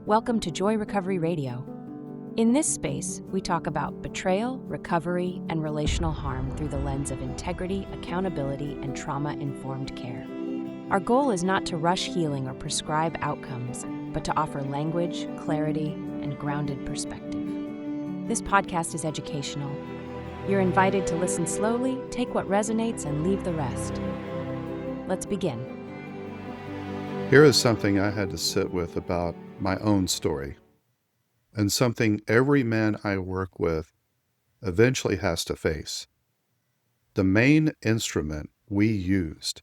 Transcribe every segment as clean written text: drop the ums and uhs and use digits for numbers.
Welcome to Joy Recovery Radio. In this space, we talk about betrayal, recovery, and relational harm through the lens of integrity, accountability, and trauma-informed care. Our goal is not to rush healing or prescribe outcomes, but to offer language, clarity, and grounded perspective. This podcast is educational. You're invited to listen slowly, take what resonates, and leave the rest. Let's begin. Here is something I had to sit with about my own story, and something every man I work with eventually has to face. The main instrument we used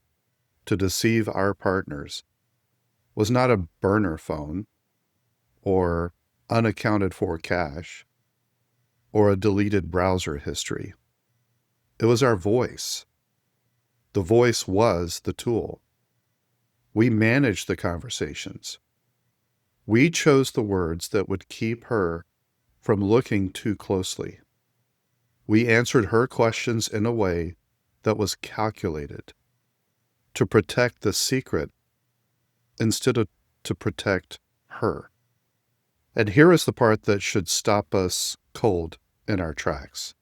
to deceive our partners was not a burner phone or unaccounted for cash or a deleted browser history. It was our voice. The voice was the tool. We managed the conversations. We chose the words that would keep her from looking too closely. We answered her questions in a way that was calculated to protect the secret instead of to protect her. And here is the part that should stop us cold in our tracks.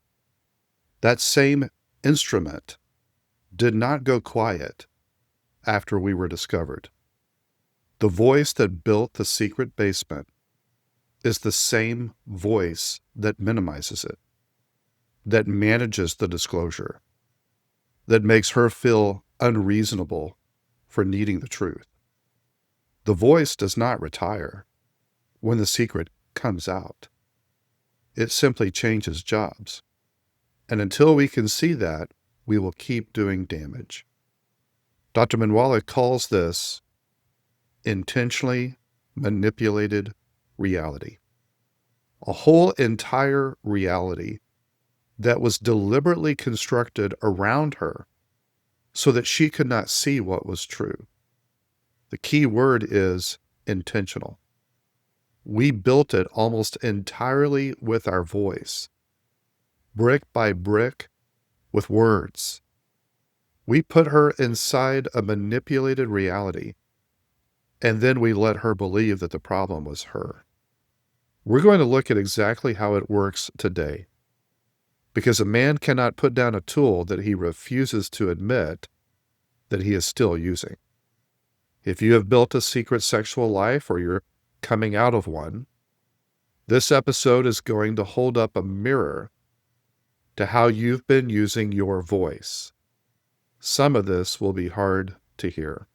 That same instrument did not go quiet after we were discovered. The voice that built the secret basement is the same voice that minimizes it, that manages the disclosure, that makes her feel unreasonable for needing the truth. The voice does not retire when the secret comes out. It simply changes jobs. And until we can see that, we will keep doing damage. Dr. Minwalla calls this intentionally manipulated reality. A whole entire reality that was deliberately constructed around her so that she could not see what was true. The key word is intentional. We built it almost entirely with our voice, brick by brick, with words. We put her inside a manipulated reality, and then we let her believe that the problem was her. We're going to look at exactly how it works today, because a man cannot put down a tool that he refuses to admit that he is still using. If you have built a secret sexual life or you're coming out of one, this episode is going to hold up a mirror to how you've been using your voice. Some of this will be hard to hear.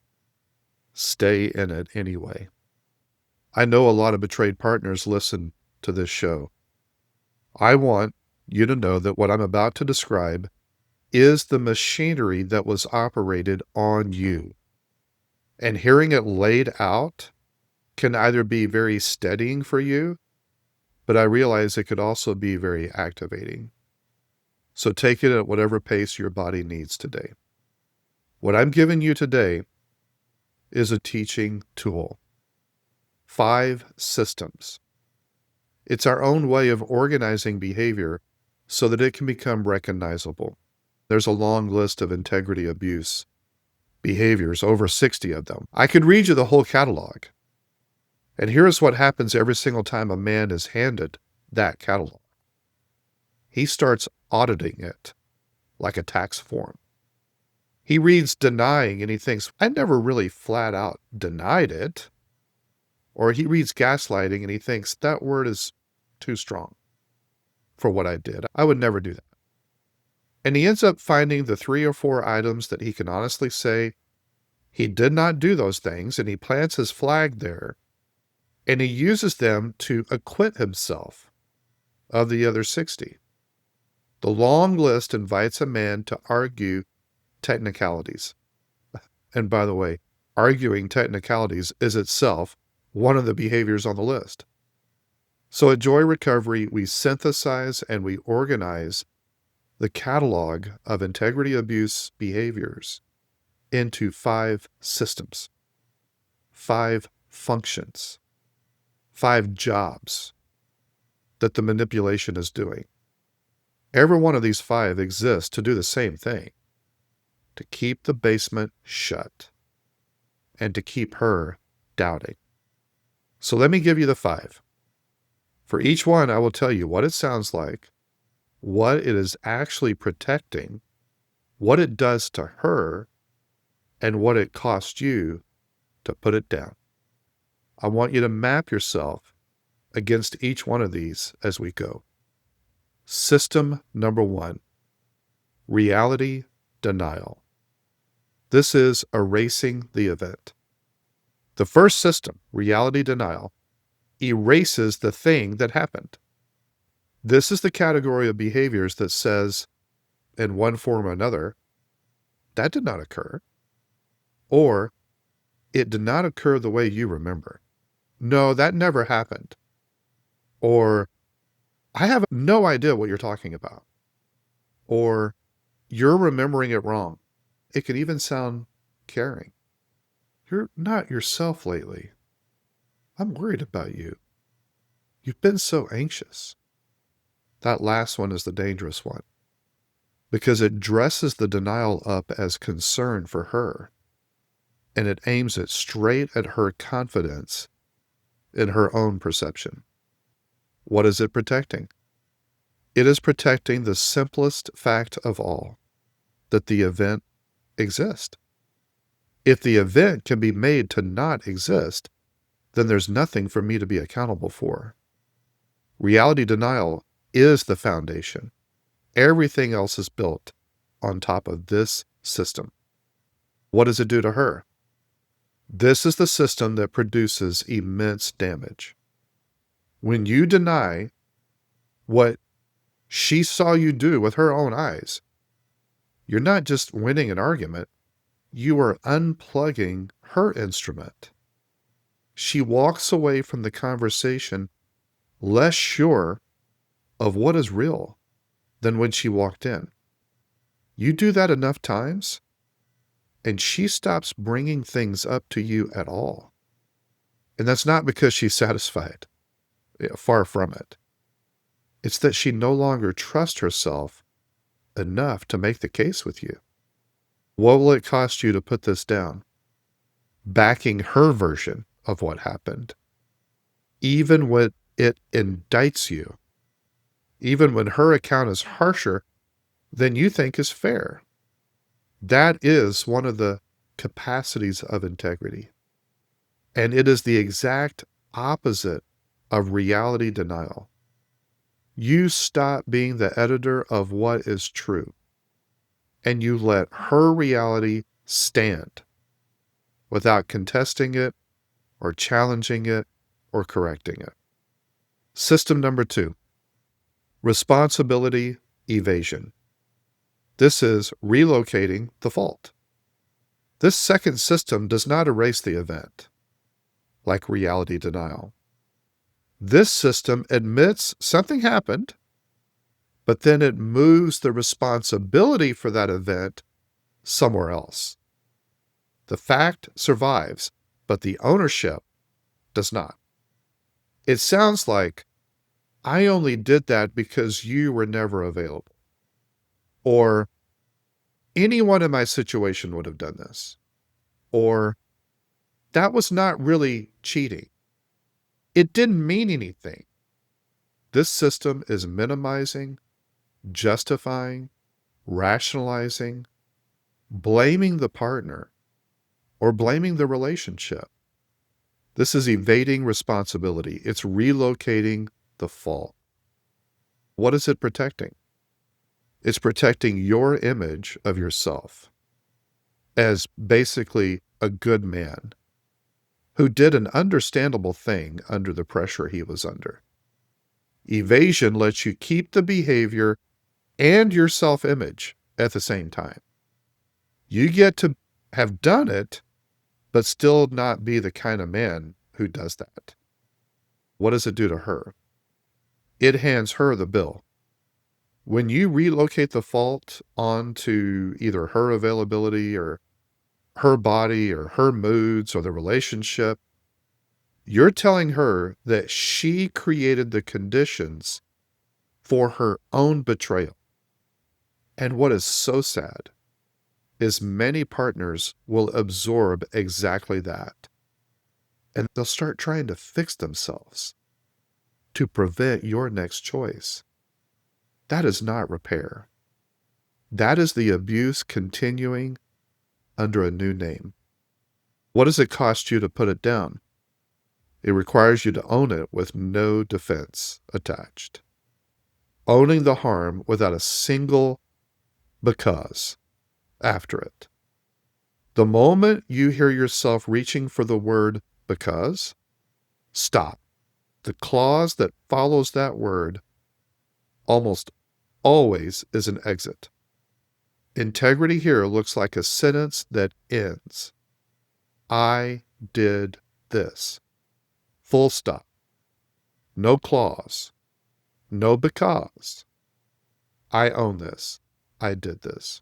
Stay in it anyway. I know a lot of betrayed partners listen to this show. I want you to know that what I'm about to describe is the machinery that was operated on you. And hearing it laid out can either be very steadying for you, but I realize it could also be very activating. So take it at whatever pace your body needs today. What I'm giving you today is a teaching tool. 5 systems. It's our own way of organizing behavior so that it can become recognizable. There's a long list of integrity abuse behaviors, over 60 of them. I could read you the whole catalog. And here's what happens every single time a man is handed that catalog. He starts auditing it like a tax form. He reads denying and he thinks, I never really flat out denied it. Or he reads gaslighting and he thinks that word is too strong for what I did. I would never do that. And he ends up finding the 3 or 4 items that he can honestly say he did not do those things, and he plants his flag there, and he uses them to acquit himself of the other 60. The long list invites a man to argue technicalities. And by the way, arguing technicalities is itself one of the behaviors on the list. So at Joy Recovery, we synthesize and we organize the catalog of integrity abuse behaviors into 5 systems, 5 functions, 5 jobs that the manipulation is doing. Every one of these 5 exists to do the same thing, to keep the basement shut and to keep her doubting. So let me give you the 5. For each one, I will tell you what it sounds like, what it is actually protecting, what it does to her, and what it costs you to put it down. I want you to map yourself against each one of these as we go. System number 1, reality denial. This is erasing the event. The first system, reality denial, erases the thing that happened. This is the category of behaviors that says, in one form or another, that did not occur, or it did not occur the way you remember. No, that never happened. Or, I have no idea what you're talking about. Or, you're remembering it wrong. It can even sound caring. You're not yourself lately. I'm worried about you. You've been so anxious. That last one is the dangerous one, because it dresses the denial up as concern for her, and it aims it straight at her confidence in her own perception. What is it protecting? It is protecting the simplest fact of all, that the event exists. If the event can be made to not exist, then there's nothing for me to be accountable for. Reality denial is the foundation. Everything else is built on top of this system. What does it do to her? This is the system that produces immense damage. When you deny what she saw you do with her own eyes, you're not just winning an argument, you are unplugging her instrument. She walks away from the conversation less sure of what is real than when she walked in. You do that enough times, and she stops bringing things up to you at all. And that's not because she's satisfied. Far from it. It's that she no longer trusts herself enough to make the case with you. What will it cost you to put this down? Backing her version of what happened. Even when it indicts you. Even when her account is harsher than you think is fair. That is one of the capacities of integrity. And it is the exact opposite of reality denial. You stop being the editor of what is true, and you let her reality stand without contesting it or challenging it or correcting it. System number 2, responsibility evasion. This is relocating the fault. This second system does not erase the event, like reality denial. This system admits something happened, but then it moves the responsibility for that event somewhere else. The fact survives, but the ownership does not. It sounds like, I only did that because you were never available. Or, anyone in my situation would have done this. Or, that was not really cheating. It didn't mean anything. This system is minimizing, justifying, rationalizing, blaming the partner, or blaming the relationship. This is evading responsibility. It's relocating the fault. What is it protecting? It's protecting your image of yourself as basically a good man who did an understandable thing under the pressure he was under. Evasion lets you keep the behavior and your self-image at the same time. You get to have done it, but still not be the kind of man who does that. What does it do to her? It hands her the bill. When you relocate the fault onto either her availability or her body or her moods or the relationship, you're telling her that she created the conditions for her own betrayal. And what is so sad is many partners will absorb exactly that. and they'll start trying to fix themselves to prevent your next choice. That is not repair. That is the abuse continuing under a new name. What does it cost you to put it down? It requires you to own it with no defense attached. Owning the harm without a single because after it. The moment you hear yourself reaching for the word because, stop. The clause that follows that word almost always is an exit. Integrity here looks like a sentence that ends. I did this. Full stop. No clause. No because. I own this. I did this.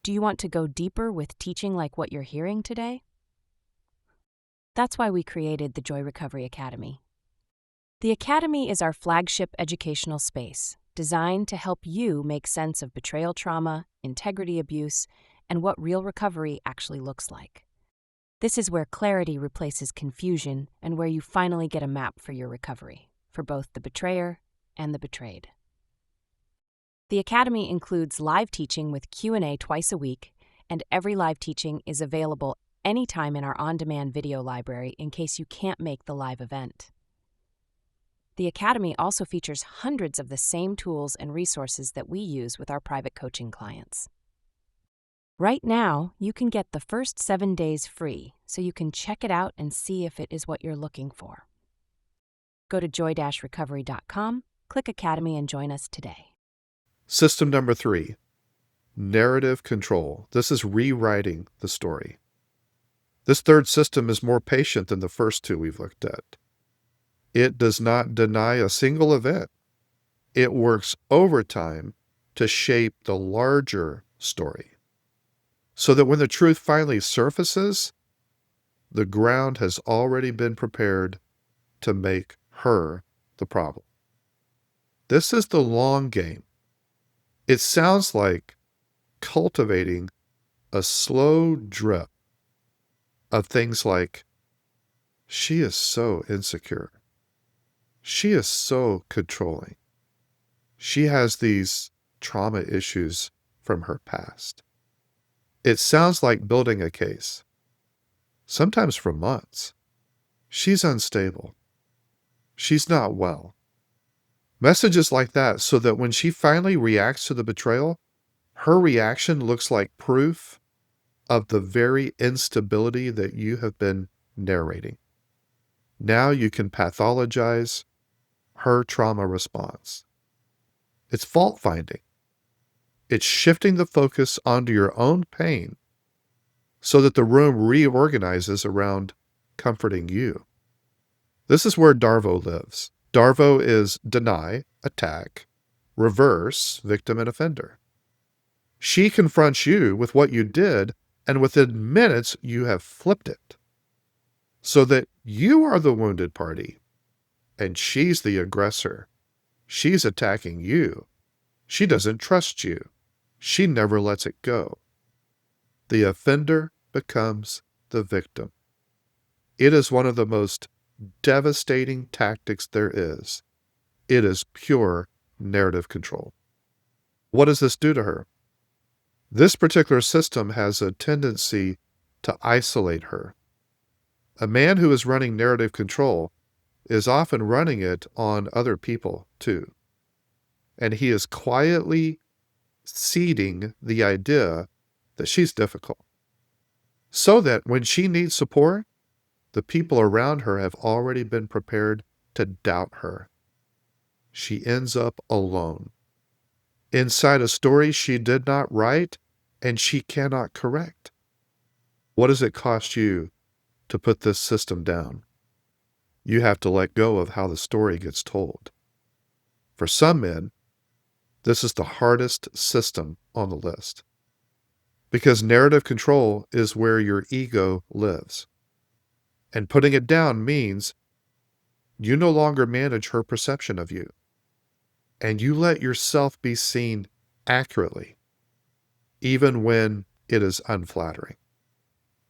Do you want to go deeper with teaching like what you're hearing today? That's why we created the Joy Recovery Academy. The Academy is our flagship educational space, designed to help you make sense of betrayal trauma, integrity abuse, and what real recovery actually looks like. This is where clarity replaces confusion and where you finally get a map for your recovery, for both the betrayer and the betrayed. The Academy includes live teaching with Q&A twice a week, and every live teaching is available anytime in our on-demand video library in case you can't make the live event. The Academy also features hundreds of the same tools and resources that we use with our private coaching clients. Right now, you can get the first 7 days free, so you can check it out and see if it is what you're looking for. Go to joy-recovery.com, click Academy, and join us today. System number 3, narrative control. This is rewriting the story. This third system is more patient than the first two we've looked at. It does not deny a single event. It works overtime to shape the larger story, so that when the truth finally surfaces, the ground has already been prepared to make her the problem. This is the long game. It sounds like cultivating a slow drip of things like, she is so insecure. She is so controlling. She has these trauma issues from her past. It sounds like building a case, sometimes for months. She's unstable. She's not well. Messages like that, so that when she finally reacts to the betrayal, her reaction looks like proof of the very instability that you have been narrating. Now you can pathologize her trauma response. It's fault finding. It's shifting the focus onto your own pain so that the room reorganizes around comforting you. This is where DARVO lives. DARVO is deny, attack, reverse, victim, and offender. She confronts you with what you did, and within minutes you have flipped it so that you are the wounded party and she's the aggressor. She's attacking you. She doesn't trust you. She never lets it go. The offender becomes the victim. It is one of the most devastating tactics there is. It is pure narrative control. What does this do to her? This particular system has a tendency to isolate her. A man who is running narrative control is often running it on other people too. And he is quietly seeding the idea that she's difficult, so that when she needs support, the people around her have already been prepared to doubt her. She ends up alone, inside a story she did not write and she cannot correct. What does it cost you to put this system down? You have to let go of how the story gets told. For some men, this is the hardest system on the list, because narrative control is where your ego lives. And putting it down means you no longer manage her perception of you, and you let yourself be seen accurately, even when it is unflattering.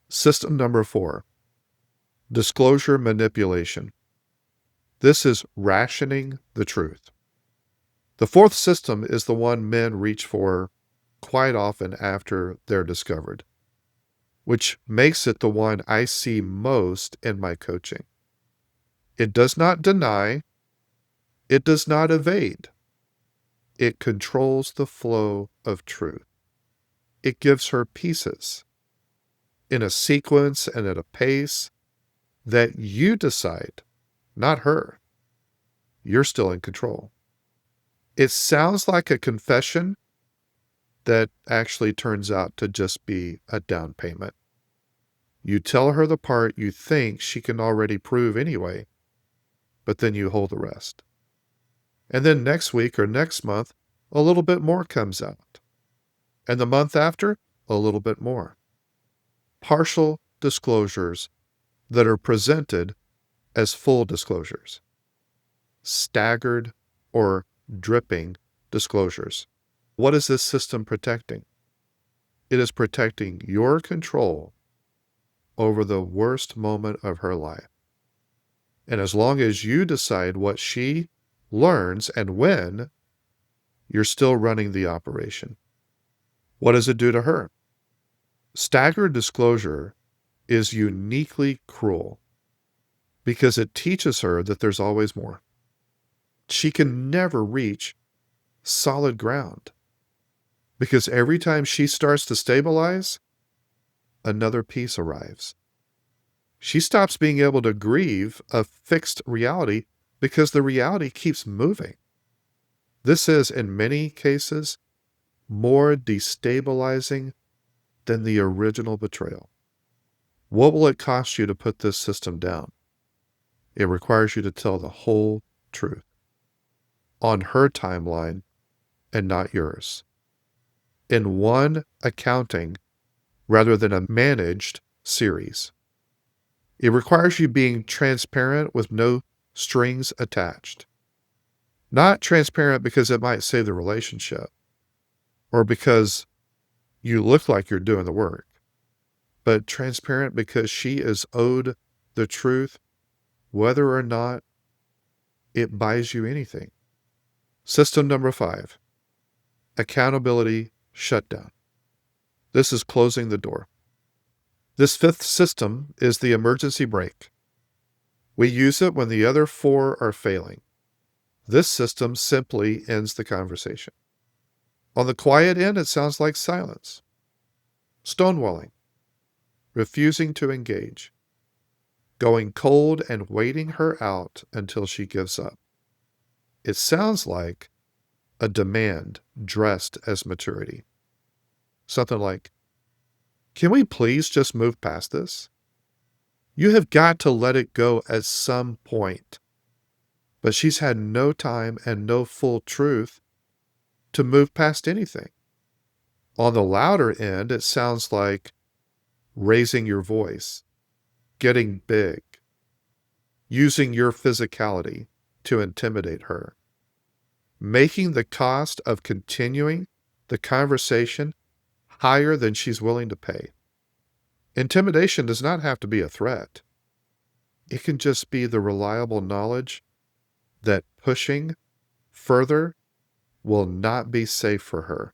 System number 4, Disclosure manipulation. This is rationing the truth. The fourth system is the one men reach for quite often after they're discovered, which makes it the one I see most in my coaching. It does not deny, it does not evade. It controls the flow of truth. It gives her pieces in a sequence and at a pace that you decide, not her. You're still in control. It sounds like a confession that actually turns out to just be a down payment. You tell her the part you think she can already prove anyway, but then you hold the rest. And then next week or next month, a little bit more comes out. And the month after, a little bit more. Partial disclosures that are presented as full disclosures. Staggered or dripping disclosures. What is this system protecting? It is protecting your control over the worst moment of her life. And as long as you decide what she learns and when, you're still running the operation. What does it do to her? Staggered disclosure is uniquely cruel because it teaches her that there's always more. She can never reach solid ground because every time she starts to stabilize, another piece arrives. She stops being able to grieve a fixed reality because the reality keeps moving. This is, in many cases, more destabilizing than the original betrayal. What will it cost you to put this system down? It requires you to tell the whole truth on her timeline and not yours. In one accounting rather than a managed series. It requires you being transparent with no strings attached. Not transparent because it might save the relationship or because you look like you're doing the work, but transparent because she is owed the truth whether or not it buys you anything. System number 5, accountability shutdown. This is closing the door. This fifth system is the emergency brake. We use it when the other 4 are failing. This system simply ends the conversation. On the quiet end, it sounds like silence, stonewalling, refusing to engage, going cold and waiting her out until she gives up. It sounds like a demand dressed as maturity. Something like, can we please just move past this? You have got to let it go at some point. But she's had no time and no full truth to move past anything. On the louder end, it sounds like raising your voice, getting big, using your physicality to intimidate her, making the cost of continuing the conversation higher than she's willing to pay. Intimidation does not have to be a threat. It can just be the reliable knowledge that pushing further will not be safe for her,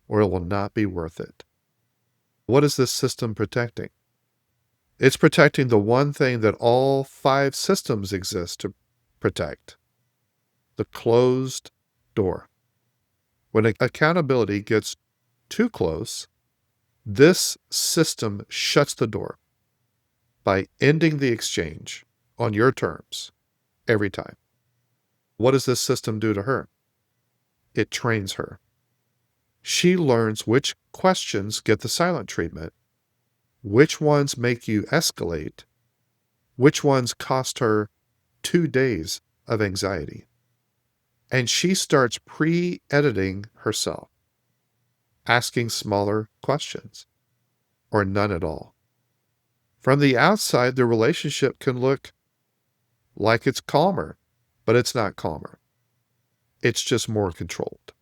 or it will not be worth it. What is this system protecting? It's protecting the one thing that all 5 systems exist to protect: the closed door. When accountability gets too close, this system shuts the door by ending the exchange on your terms every time. What does this system do to her? It trains her. She learns which questions get the silent treatment, which ones make you escalate, which ones cost her 2 days of anxiety. And she starts pre-editing herself, asking smaller questions, or none at all. From the outside, the relationship can look like it's calmer, but it's not calmer. It's just more controlled.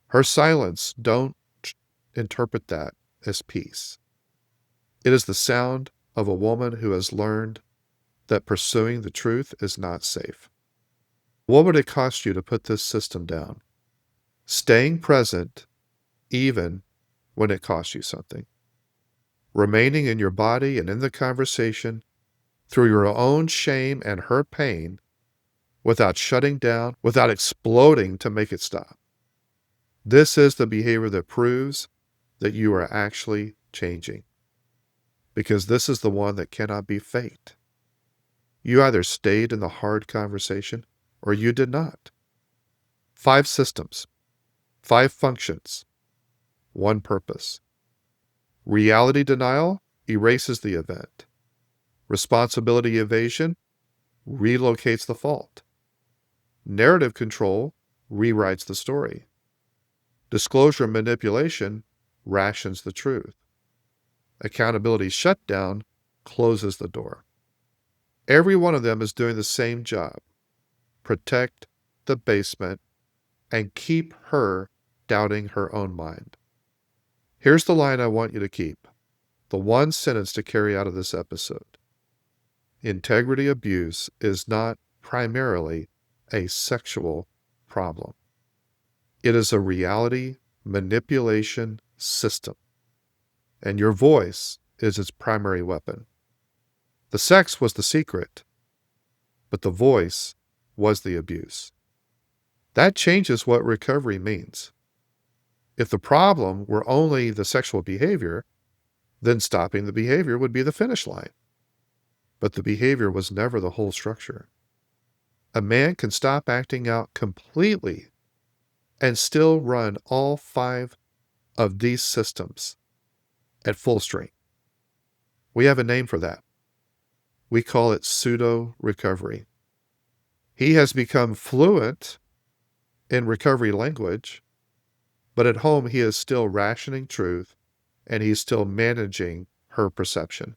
Her silence, don't interpret that as peace. It is the sound of a woman who has learned that pursuing the truth is not safe. What would it cost you to put this system down? Staying present even when it costs you something. Remaining in your body and in the conversation through your own shame and her pain without shutting down, without exploding to make it stop. This is the behavior that proves that you are actually changing, because this is the one that cannot be faked. You either stayed in the hard conversation or you did not. 5 systems, 5 functions, 1 purpose. Reality denial erases the event. Responsibility evasion relocates the fault. Narrative control rewrites the story. Disclosure manipulation rations the truth. Accountability shutdown closes the door. Every one of them is doing the same job. Protect the basement and keep her doubting her own mind. Here's the line I want you to keep, the one sentence to carry out of this episode. Integrity abuse is not primarily a sexual problem. It is a reality manipulation system, and your voice is its primary weapon. The sex was the secret, but the voice was the abuse. That changes what recovery means. If the problem were only the sexual behavior, then stopping the behavior would be the finish line. But the behavior was never the whole structure. A man can stop acting out completely and still run all 5 of these systems at full strength. We have a name for that. We call it pseudo-recovery. He has become fluent in recovery language, but at home he is still rationing truth and he's still managing her perception.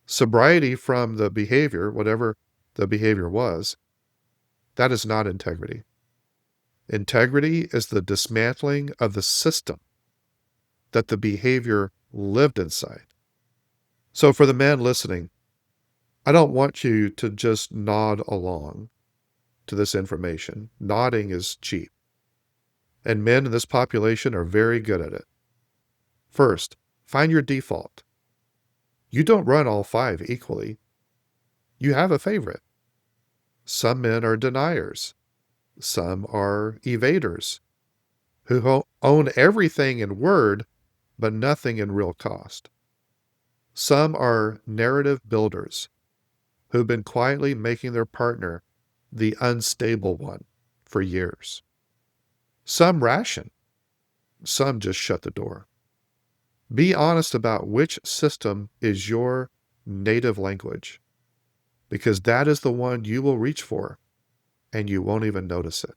Sobriety from the behavior, whatever the behavior was, that is not integrity. Integrity is the dismantling of the system that the behavior lived inside. So for the man listening, I don't want you to just nod along to this information. Nodding is cheap. And men in this population are very good at it. First, find your default. You don't run all 5 equally. You have a favorite. Some men are deniers. Some are evaders who own everything in word, but nothing in real cost. Some are narrative builders who've been quietly making their partner the unstable one for years. Some ration. Some just shut the door. Be honest about which system is your native language, because that is the one you will reach for, and you won't even notice it.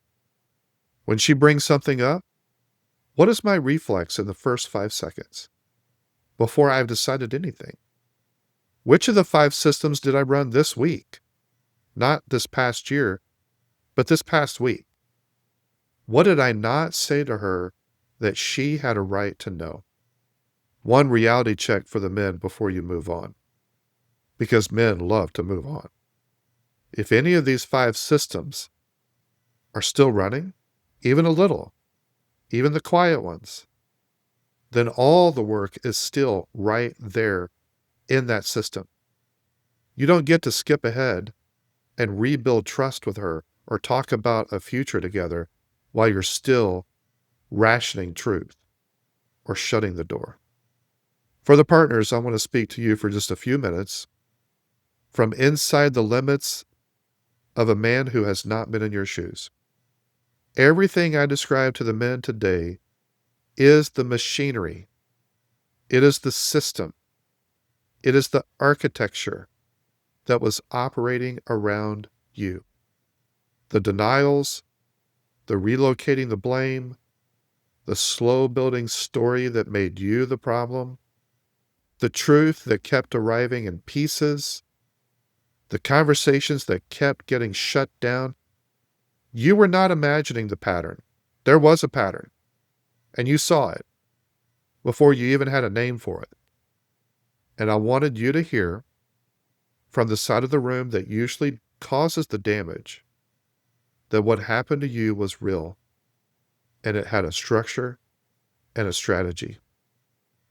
When she brings something up, what is my reflex in the first 5 seconds before I've decided anything? Which of the 5 systems did I run this week? Not this past year, but this past week. What did I not say to her that she had a right to know? One reality check for the men before you move on, because men love to move on. If any of these 5 systems are still running, even a little, even the quiet ones, then all the work is still right there in that system. You don't get to skip ahead and rebuild trust with her or talk about a future together while you're still rationing truth or shutting the door. For the partners, I want to speak to you for just a few minutes from inside the limits of a man who has not been in your shoes. Everything I described to the men today is the machinery. It is the system. It is the architecture that was operating around you. The denials, the relocating the blame, the slow building story that made you the problem, the truth that kept arriving in pieces, the conversations that kept getting shut down. You were not imagining the pattern. There was a pattern, and you saw it before you even had a name for it. And I wanted you to hear from the side of the room that usually causes the damage that what happened to you was real and it had a structure and a strategy.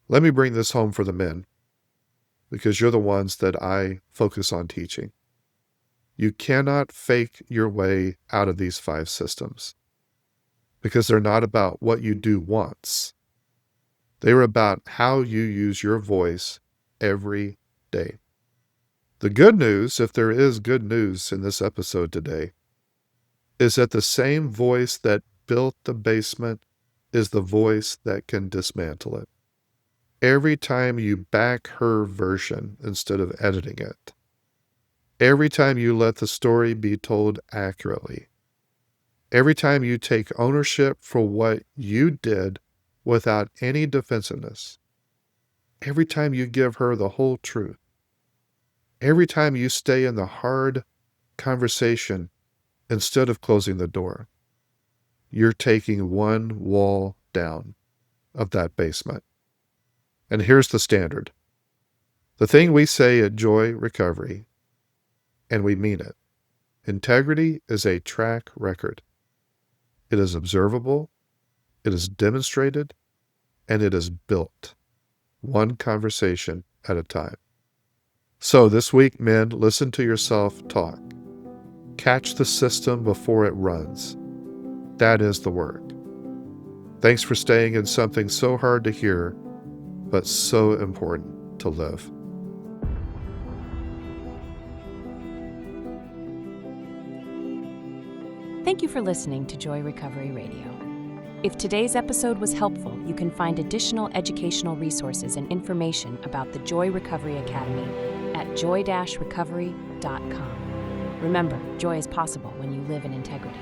Let me bring this home for the men, because you're the ones that I focus on teaching. You cannot fake your way out of these 5 systems, because they're not about what you do once. They're about how you use your voice every day. The good news, if there is good news in this episode today, is that the same voice that built the basement is the voice that can dismantle it. Every time you back her version instead of editing it, every time you let the story be told accurately, every time you take ownership for what you did without any defensiveness, every time you give her the whole truth, every time you stay in the hard conversation instead of closing the door, you're taking one wall down of that basement. And here's the standard. The thing we say at Joy Recovery, and we mean it, integrity is a track record. It is observable, it is demonstrated, and it is built, one conversation at a time. So this week, men, listen to yourself talk. Catch the system before it runs. That is the work. Thanks for staying in something so hard to hear, but so important to live. Thank you for listening to Joy Recovery Radio. If today's episode was helpful, you can find additional educational resources and information about the Joy Recovery Academy at joy-recovery.com. Remember, joy is possible when you live in integrity.